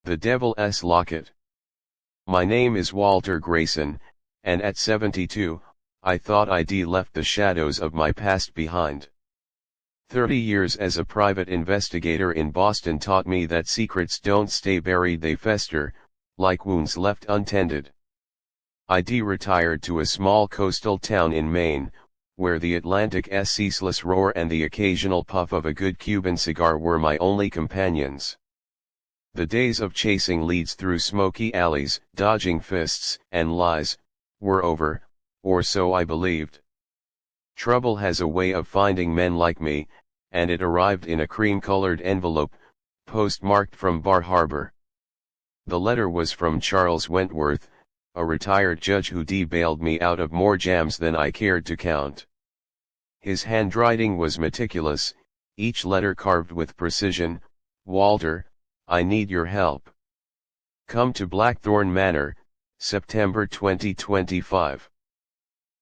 The Devil's Locket. My name is Walter Grayson, and at 72, I thought I'd left the shadows of my past behind. 30 years as a private investigator in Boston taught me that secrets don't stay buried, they fester, like wounds left untended. I'd retired to a small coastal town in Maine, where the Atlantic's ceaseless roar and the occasional puff of a good Cuban cigar were my only companions. The days of chasing leads through smoky alleys, dodging fists and lies, were over, or so I believed. Trouble has a way of finding men like me, and it arrived in a cream-colored envelope, postmarked from Bar Harbor. The letter was from Charles Wentworth, a retired judge who bailed me out of more jams than I cared to count. His handwriting was meticulous, each letter carved with precision. Walter, I need your help. Come to Blackthorn Manor, September 2025.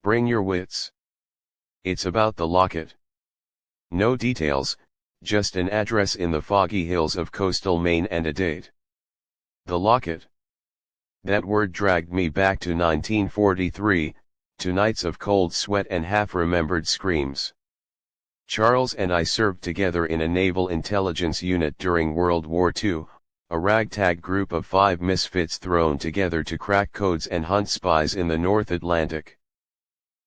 Bring your wits. It's about the locket. No details, just an address in the foggy hills of coastal Maine and a date. The locket. That word dragged me back to 1943, to nights of cold sweat and half-remembered screams. Charles and I served together in a naval intelligence unit during World War II, a ragtag group of 5 misfits thrown together to crack codes and hunt spies in the North Atlantic.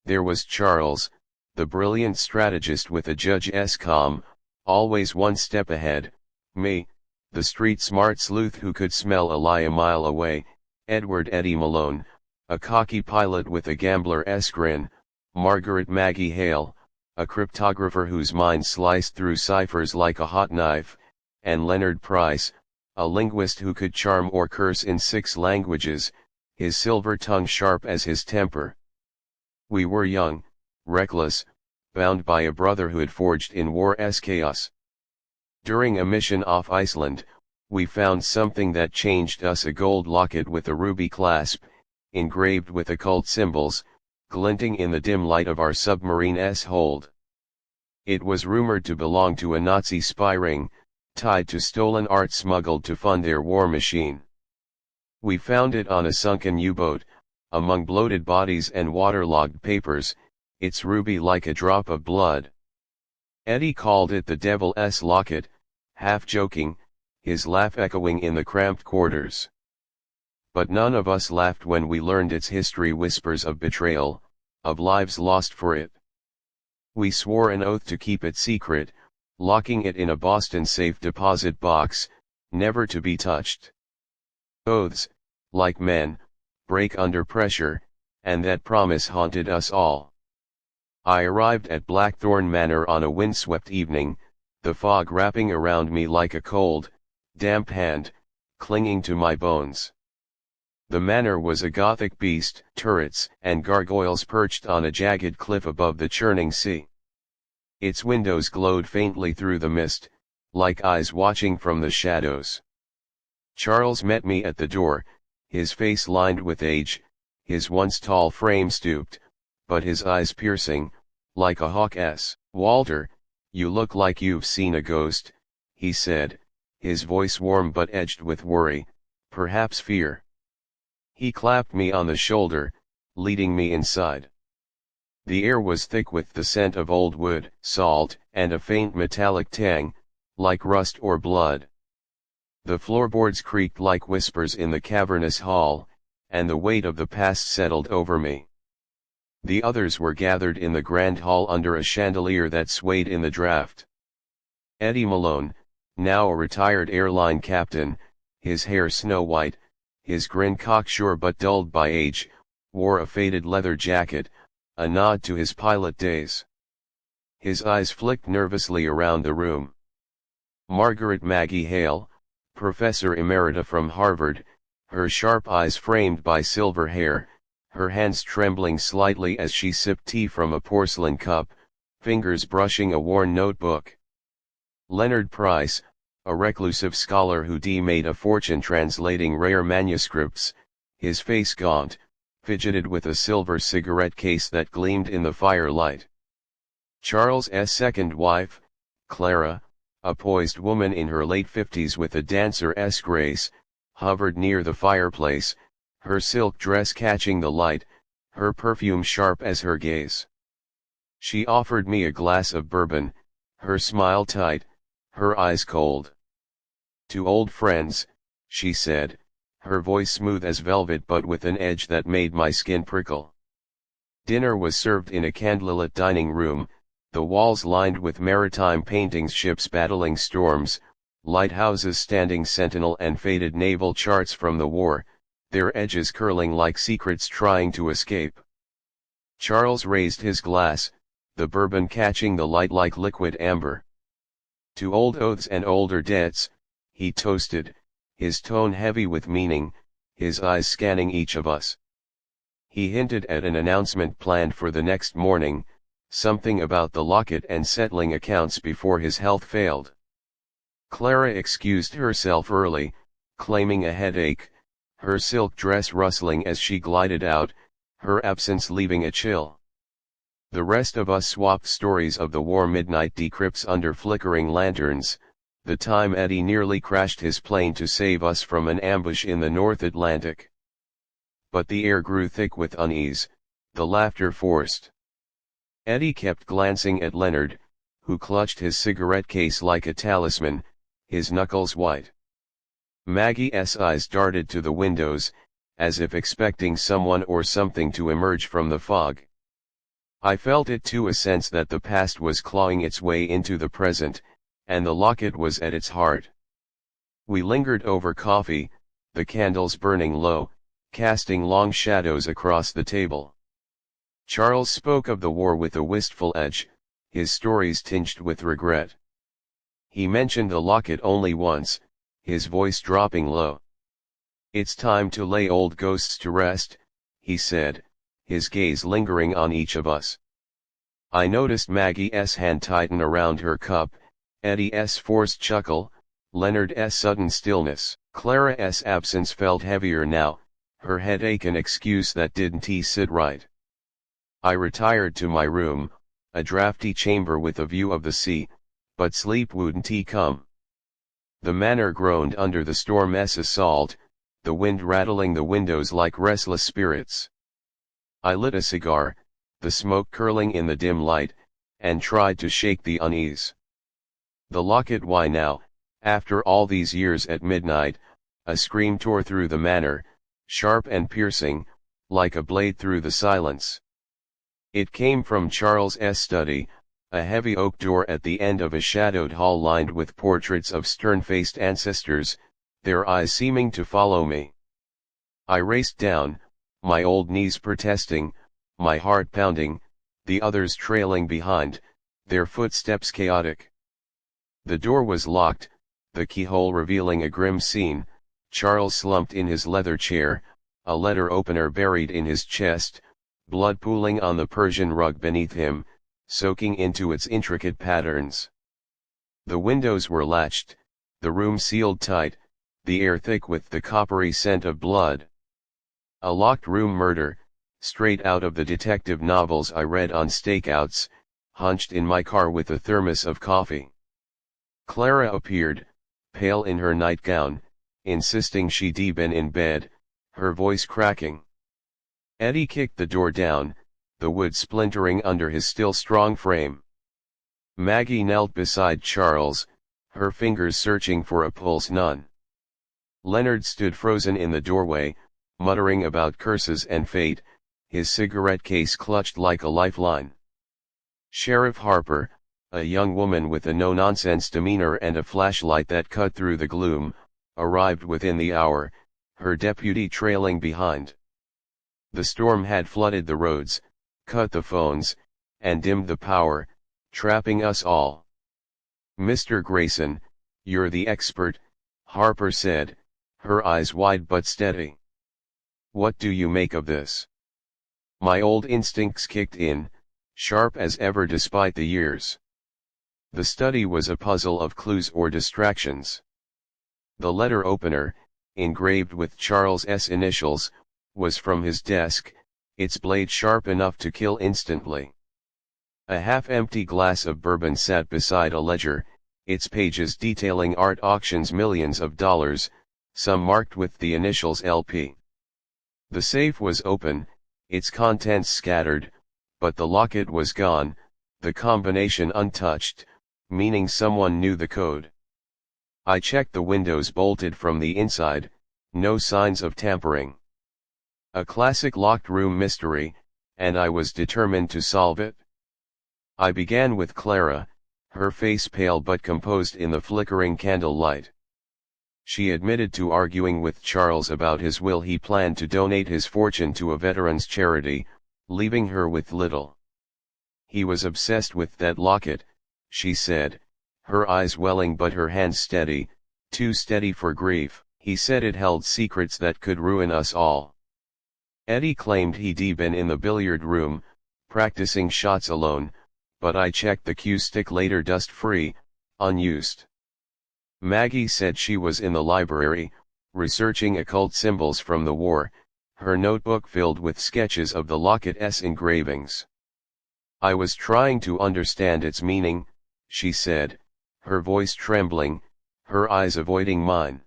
There was Charles, the brilliant strategist with a judge's calm, always one step ahead, me, the street-smart sleuth who could smell a lie a mile away, Edward Eddie Malone, a cocky pilot with a gambler's grin, Margaret Maggie Hale, a cryptographer whose mind sliced through ciphers like a hot knife, and Leonard Price, a linguist who could charm or curse in 6 languages, his silver tongue sharp as his temper. We were young, reckless, bound by a brotherhood forged in war's chaos. During a mission off Iceland, we found something that changed us, a gold locket with a ruby clasp, engraved with occult symbols, glinting in the dim light of our submarine's hold. It was rumored to belong to a Nazi spy ring, tied to stolen art smuggled to fund their war machine. We found it on a sunken U-boat, among bloated bodies and waterlogged papers, its ruby like a drop of blood. Eddie called it the Devil's Locket, half joking, his laugh echoing in the cramped quarters. But none of us laughed when we learned its history, whispers of betrayal, of lives lost for it. We swore an oath to keep it secret, locking it in a Boston safe deposit box, never to be touched. Oaths, like men, break under pressure, and that promise haunted us all. I arrived at Blackthorn Manor on a windswept evening, the fog wrapping around me like a cold, damp hand, clinging to my bones. The manor was a Gothic beast, turrets and gargoyles perched on a jagged cliff above the churning sea. Its windows glowed faintly through the mist, like eyes watching from the shadows. Charles met me at the door, his face lined with age, his once tall frame stooped, but his eyes piercing, like a hawk's. "Walter, you look like you've seen a ghost," he said, his voice warm but edged with worry, perhaps fear. He clapped me on the shoulder, leading me inside. The air was thick with the scent of old wood, salt, and a faint metallic tang, like rust or blood. The floorboards creaked like whispers in the cavernous hall, and the weight of the past settled over me. The others were gathered in the grand hall under a chandelier that swayed in the draught. Eddie Malone, now a retired airline captain, his hair snow-white, his grin cocksure but dulled by age, wore a faded leather jacket, a nod to his pilot days. His eyes flicked nervously around the room. Margaret Maggie Hale, professor emerita from Harvard, her sharp eyes framed by silver hair, her hands trembling slightly as she sipped tea from a porcelain cup, fingers brushing a worn notebook. Leonard Price, a reclusive scholar who made a fortune translating rare manuscripts, his face gaunt, fidgeted with a silver cigarette case that gleamed in the firelight. Charles's second wife, Clara, a poised woman in her late 50s with a dancer's grace, hovered near the fireplace, her silk dress catching the light, her perfume sharp as her gaze. She offered me a glass of bourbon, her smile tight, her eyes cold. "To old friends," she said, her voice smooth as velvet but with an edge that made my skin prickle. Dinner was served in a candlelit dining room, the walls lined with maritime paintings, ships battling storms, lighthouses standing sentinel, and faded naval charts from the war, their edges curling like secrets trying to escape. Charles raised his glass, the bourbon catching the light like liquid amber. "To old oaths and older debts," he toasted, his tone heavy with meaning, his eyes scanning each of us. He hinted at an announcement planned for the next morning, something about the locket and settling accounts before his health failed. Clara excused herself early, claiming a headache, her silk dress rustling as she glided out, her absence leaving a chill. The rest of us swapped stories of the war, midnight decrypts under flickering lanterns, the time Eddie nearly crashed his plane to save us from an ambush in the North Atlantic. But the air grew thick with unease, the laughter forced. Eddie kept glancing at Leonard, who clutched his cigarette case like a talisman, his knuckles white. Maggie's eyes darted to the windows, as if expecting someone or something to emerge from the fog. I felt it too, a sense that the past was clawing its way into the present, and the locket was at its heart. We lingered over coffee, the candles burning low, casting long shadows across the table. Charles spoke of the war with a wistful edge, his stories tinged with regret. He mentioned the locket only once, his voice dropping low. "It's time to lay old ghosts to rest," he said, his gaze lingering on each of us. I noticed Maggie's hand tighten around her cup, Eddie's forced chuckle, Leonard's sudden stillness. Clara's absence felt heavier now, her headache an excuse that didn't sit right. I retired to my room, a drafty chamber with a view of the sea, but sleep wouldn't come. The manor groaned under the storm's assault, the wind rattling the windows like restless spirits. I lit a cigar, the smoke curling in the dim light, and tried to shake the unease. The locket, why now, after all these years at midnight? A scream tore through the manor, sharp and piercing, like a blade through the silence. It came from Charles's study, a heavy oak door at the end of a shadowed hall lined with portraits of stern-faced ancestors, their eyes seeming to follow me. I raced down, my old knees protesting, my heart pounding, the others trailing behind, their footsteps chaotic. The door was locked, the keyhole revealing a grim scene. Charles slumped in his leather chair, a letter opener buried in his chest, blood pooling on the Persian rug beneath him, soaking into its intricate patterns. The windows were latched, the room sealed tight, the air thick with the coppery scent of blood. A locked room murder, straight out of the detective novels I read on stakeouts, hunched in my car with a thermos of coffee. Clara appeared, pale in her nightgown, insisting she'd been in bed, her voice cracking. Eddie kicked the door down, the wood splintering under his still strong frame. Maggie knelt beside Charles, her fingers searching for a pulse. None. Leonard stood frozen in the doorway, muttering about curses and fate, his cigarette case clutched like a lifeline. Sheriff Harper, a young woman with a no-nonsense demeanor and a flashlight that cut through the gloom, arrived within the hour, her deputy trailing behind. The storm had flooded the roads, cut the phones, and dimmed the power, trapping us all. "Mr. Grayson, you're the expert," Harper said, her eyes wide but steady. "What do you make of this?" My old instincts kicked in, sharp as ever despite the years. The study was a puzzle of clues or distractions. The letter opener, engraved with Charles's initials, was from his desk, its blade sharp enough to kill instantly. A half-empty glass of bourbon sat beside a ledger, its pages detailing art auctions, millions of dollars, some marked with the initials LP. The safe was open, its contents scattered, but the locket was gone, the combination untouched, meaning someone knew the code. I checked the windows bolted from the inside, no signs of tampering. A classic locked room mystery, and I was determined to solve it. I began with Clara, her face pale but composed in the flickering candle light. She admitted to arguing with Charles about his will. He planned to donate his fortune to a veterans' charity, leaving her with little. He was obsessed with that locket, she said, her eyes welling but her hands steady, too steady for grief. He said it held secrets that could ruin us all. Eddie claimed he'd been in the billiard room, practicing shots alone, but I checked the cue stick later, dust-free, unused. Maggie said she was in the library, researching occult symbols from the war, her notebook filled with sketches of the locket's engravings. I was trying to understand its meaning, she said, her voice trembling, her eyes avoiding mine.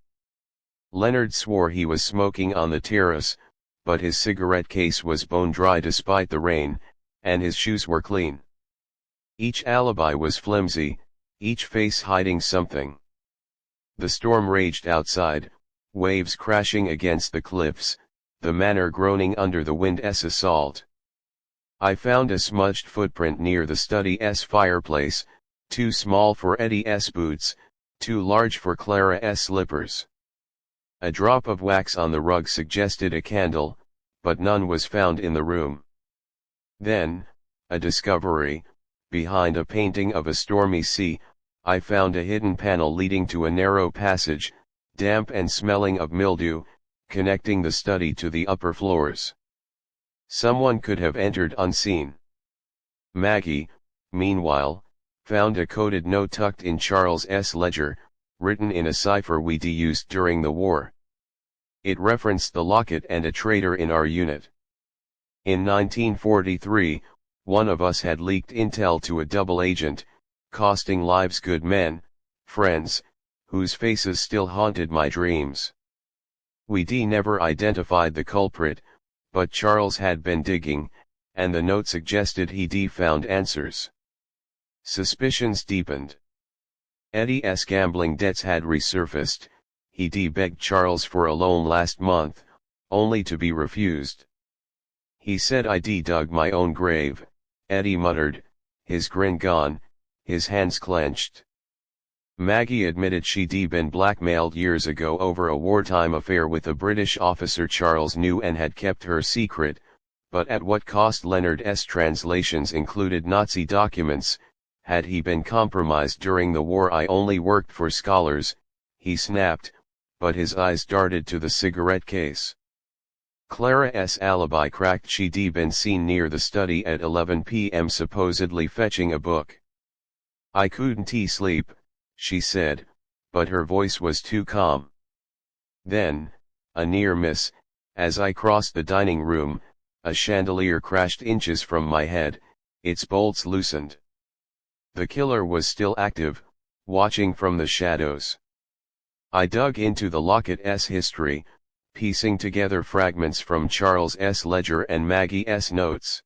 Leonard swore he was smoking on the terrace, but his cigarette case was bone dry despite the rain, and his shoes were clean. Each alibi was flimsy, each face hiding something. The storm raged outside, waves crashing against the cliffs, the manor groaning under the wind's assault. I found a smudged footprint near the study's fireplace, too small for Eddie's boots, too large for Clara's slippers. A drop of wax on the rug suggested a candle, but none was found in the room. Then, a discovery, behind a painting of a stormy sea, I found a hidden panel leading to a narrow passage, damp and smelling of mildew, connecting the study to the upper floors. Someone could have entered unseen. Maggie, meanwhile, found a coded note tucked in Charles's ledger, written in a cipher we'd used during the war. It referenced the locket and a traitor in our unit. In 1943, one of us had leaked intel to a double agent, costing lives. Good men, friends, whose faces still haunted my dreams. We'd never identified the culprit, but Charles had been digging, and the note suggested he'd found answers. Suspicions deepened. Eddie's gambling debts had resurfaced. He'd begged Charles for a loan last month, only to be refused. He said I'd dug my own grave, Eddie muttered, his grin gone, his hands clenched. Maggie admitted she'd been blackmailed years ago over a wartime affair with a British officer Charles knew and had kept her secret, but at what cost? Leonard's translations included Nazi documents. Had he been compromised during the war? I only worked for scholars, he snapped, but his eyes darted to the cigarette case. Clara's alibi cracked. She'd been seen near the study at 11 p.m. supposedly fetching a book. I couldn't sleep, she said, but her voice was too calm. Then, a near miss, as I crossed the dining room, a chandelier crashed inches from my head, its bolts loosened. The killer was still active, watching from the shadows. I dug into the locket's history, piecing together fragments from Charles's ledger and Maggie's notes.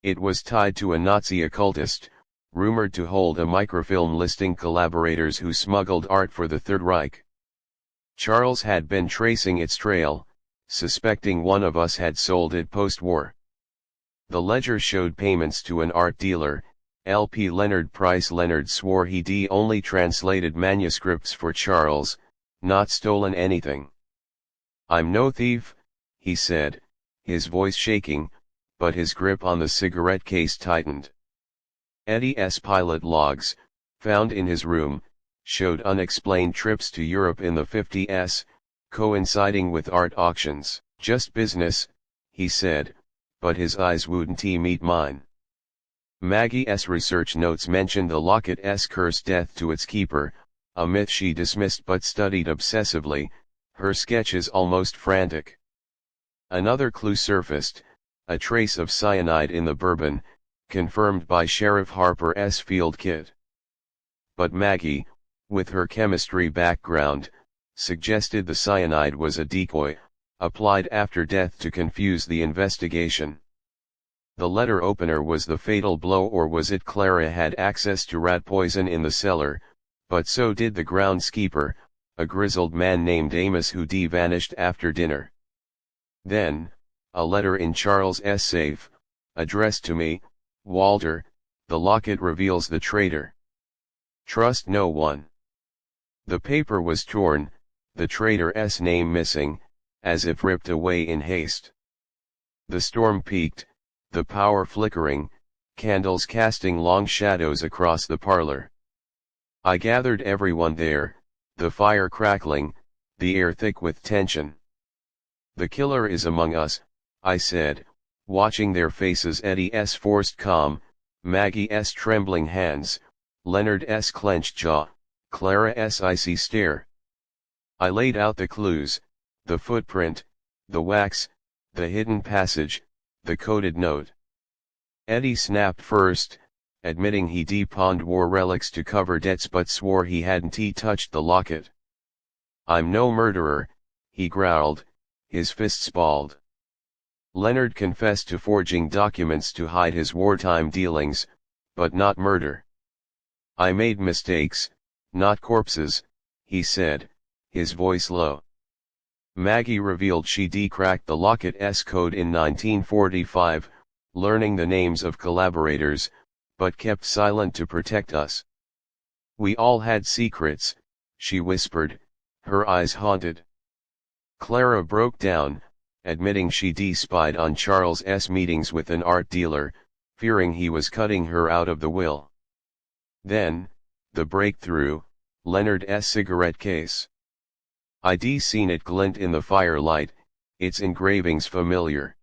It was tied to a Nazi occultist, rumored to hold a microfilm listing collaborators who smuggled art for the Third Reich. Charles had been tracing its trail, suspecting one of us had sold it post-war. The ledger showed payments to an art dealer, LP Leonard Price. Leonard swore he'd only translated manuscripts for Charles, not stolen anything. I'm no thief, he said, his voice shaking, but his grip on the cigarette case tightened. Eddie's pilot logs, found in his room, showed unexplained trips to Europe in the 50s, coinciding with art auctions. Just business, he said, but his eyes wouldn't meet mine. Maggie's research notes mentioned the locket's cursed death to its keeper, a myth she dismissed but studied obsessively, her sketches almost frantic. Another clue surfaced, a trace of cyanide in the bourbon, confirmed by Sheriff Harper's field kit. But Maggie, with her chemistry background, suggested the cyanide was a decoy, applied after death to confuse the investigation. The letter opener was the fatal blow, or was it Clara had access to rat poison in the cellar, but so did the groundskeeper, a grizzled man named Amos, who vanished after dinner. Then, a letter in Charles's safe, addressed to me, Walter, the locket reveals the traitor. Trust no one. The paper was torn, the traitor's name missing, as if ripped away in haste. The storm peaked, the power flickering, candles casting long shadows across the parlor. I gathered everyone there, the fire crackling, the air thick with tension. The killer is among us, I said, watching their faces, Eddie's forced calm, Maggie's trembling hands, Leonard's clenched jaw, Clara's icy stare. I laid out the clues, the footprint, the wax, the hidden passage, the coded note. Eddie snapped first, admitting he pawned war relics to cover debts, but swore he hadn't touched the locket. I'm no murderer, he growled, his fists balled. Leonard confessed to forging documents to hide his wartime dealings, but not murder. I made mistakes, not corpses, he said, his voice low. Maggie revealed she cracked the locket's code in 1945, learning the names of collaborators, but kept silent to protect us. We all had secrets, she whispered, her eyes haunted. Clara broke down, admitting she spied on Charles's meetings with an art dealer, fearing he was cutting her out of the will. Then, the breakthrough, Leonard's cigarette case. I'd seen it glint in the firelight, its engravings familiar.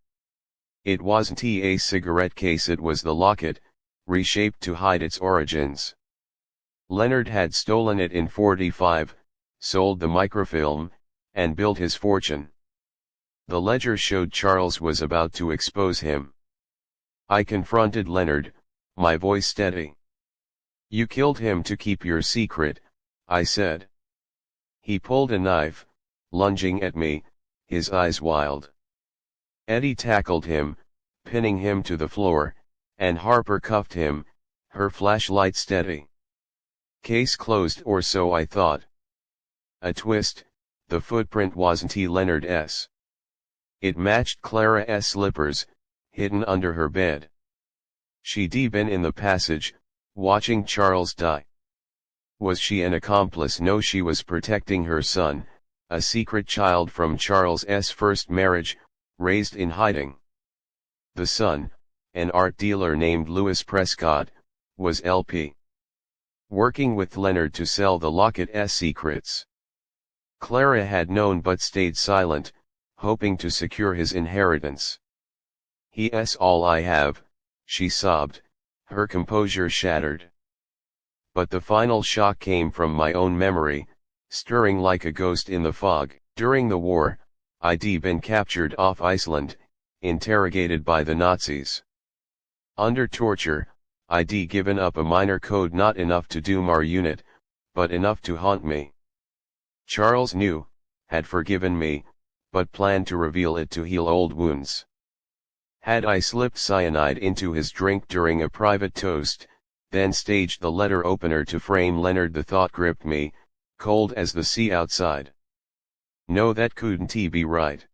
It wasn't a cigarette case, it was the locket, reshaped to hide its origins. Leonard had stolen it in '45, sold the microfilm, and built his fortune. The ledger showed Charles was about to expose him. I confronted Leonard, my voice steady. You killed him to keep your secret, I said. He pulled a knife, lunging at me, his eyes wild. Eddie tackled him, pinning him to the floor, and Harper cuffed him, her flashlight steady. Case closed, or so I thought. A twist, the footprint wasn't Leonard's. It matched Clara's slippers, hidden under her bed. She'd been in the passage, watching Charles die. Was she an accomplice? No, she was protecting her son, a secret child from Charles's first marriage, raised in hiding. The son, an art dealer named Louis Prescott, was LP. Working with Leonard to sell the locket's secrets. Clara had known but stayed silent, hoping to secure his inheritance. He's all I have, she sobbed, her composure shattered. But the final shock came from my own memory, stirring like a ghost in the fog. During the war, I'd been captured off Iceland, interrogated by the Nazis. Under torture, I'd given up a minor code, not enough to doom our unit, but enough to haunt me. Charles knew, had forgiven me, but planned to reveal it to heal old wounds. Had I slipped cyanide into his drink during a private toast, then staged the letter opener to frame Leonard? The thought gripped me, cold as the sea outside. No, that couldn't be right.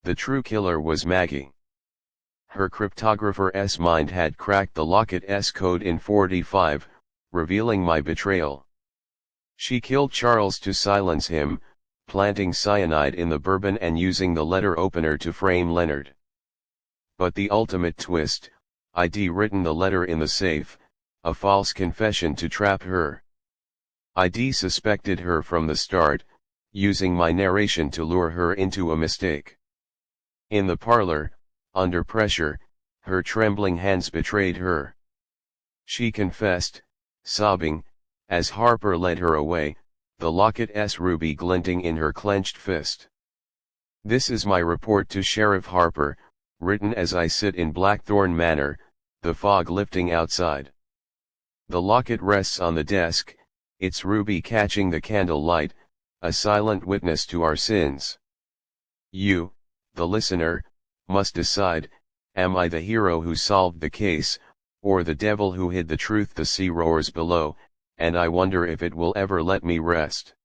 The true killer was Maggie. Her cryptographer's mind had cracked the locket's code in '45, revealing my betrayal. She killed Charles to silence him, planting cyanide in the bourbon and using the letter opener to frame Leonard. But the ultimate twist, I'd written the letter in the safe, a false confession to trap her. I'd suspected her from the start, using my narration to lure her into a mistake. In the parlor, under pressure, her trembling hands betrayed her. She confessed, sobbing, as Harper led her away, the locket's ruby glinting in her clenched fist. This is my report to Sheriff Harper, written as I sit in Blackthorn Manor, the fog lifting outside. The locket rests on the desk, its ruby catching the candle light, a silent witness to our sins. You, the listener, must decide, am I the hero who solved the case, or the devil who hid the truth? The sea roars below, and I wonder if it will ever let me rest.